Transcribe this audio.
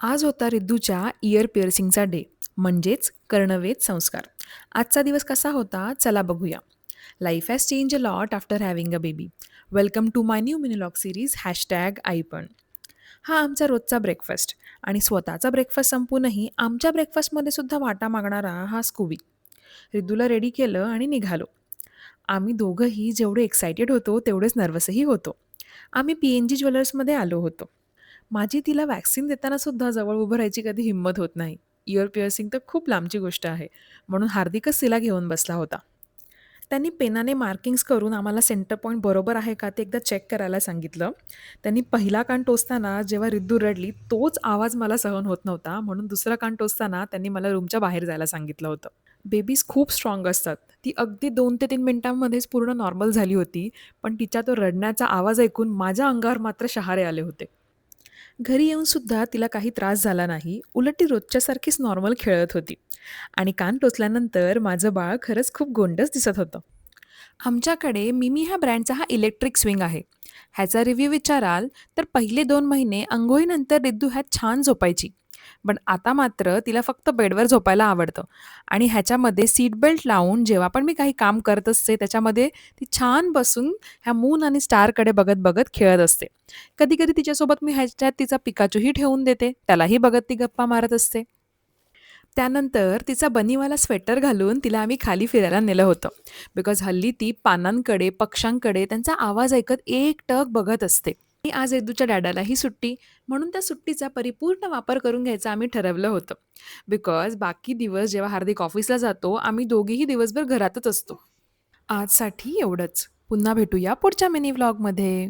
आज होता रिद्धूच्या year पिअर्सिंगचा day म्हणजेच कर्णवेध संस्कार. आजचा दिवस कसा होता चला बघूया. Life has change a lot after having a baby. Welcome to my new minilog series hashtag I पण. हा आमचा रोजचा ब्रेकफास्ट आणि स्वतःचा ब्रेकफास्ट संपूनही आमच्या ब्रेकफास्टमध्ये सुद्धा वाटा मागणारा हा स्कूबी. रिद्धूला रेडी केलं आणि निघालो. आम्ही दोघंही जेवढे एक्सायटेड होतो तेवढेच नर्वसही होतो. आम्ही PNG ज्वेलर्समध्ये आलो होतो. माझी तिला वॅक्सिन देताना सुद्धा जवळ उभं राहायची कधी हिंमत होत नाही. इअर पिअर्सिंग तर खूप लांबची गोष्ट आहे. म्हणून हार्दिकच तिला घेऊन बसला होता. त्यांनी पेनाने मार्किंग्स करून आम्हाला सेंटर पॉइंट बरोबर आहे का ते एकदा चेक करायला सांगितलं. त्यांनी पहिला कान टोचताना जेव्हा रिद्धू रडली तोच आवाज मला सहन होत नव्हता, म्हणून दुसरा कान टोचताना त्यांनी मला रूमच्या बाहेर जायला सांगितलं होतं. बेबीज खूप स्ट्राँग असतात. ती अगदी 2 ते 3 मिनिटांमध्येच पूर्ण नॉर्मल झाली होती. पण तिच्या तो रडण्याचा आवाज ऐकून माझ्या अंगावर मात्र शहारे आले होते. घरी येऊन सुद्धा तिला काही त्रास झाला नाही. उलट ती रोजच्यासारखीच नॉर्मल खेळत होती आणि कान टोचल्यानंतर माझं बाळ खरंच खूप गोंडस दिसत होतं. आमच्याकडे मिमी ह्या ब्रँडचा हा इलेक्ट्रिक स्विंग आहे. ह्याचा रिव्ह्यू विचाराल तर पहिले 2 महिने अंघोळीनंतर रिद्धू ह्यात छान झोपायची. पण आता मात्र तिला फक्त बेडवर झोपायला आवडतं आणि ह्याच्यामध्ये सीट बेल्ट लावून जेव्हा पण मी काही काम करत असते त्याच्यामध्ये ती छान बसून ह्या मून आणि स्टारकडे बघत बघत खेळत असते. कधी कधी तिच्यासोबत मी ह्याच्यात तिचा पिकाचूही ठेवून देते, त्यालाही बघत ती गप्पा मारत असते. त्यानंतर तिचा बनीवाला स्वेटर घालून तिला आम्ही खाली फिरायला नेलं होतं. बिकॉज हल्ली ती पानांकडे, पक्ष्यांकडे त्यांचा आवाज ऐकत एकटक बघत असते. आणि आज एदूच्या डॅडालाही सुट्टी, म्हणून त्या सुट्टीचा परिपूर्ण वापर करून घ्यायचं आम्ही ठरवलं होतं. बिकॉज बाकी दिवस जेव्हा हार्दिक ऑफिसला जातो, आम्ही दोघीही दिवसभर घरातच असतो. आजसाठी एवढंच. पुन्हा भेटूया पुढच्या मिनी व्लॉगमध्ये.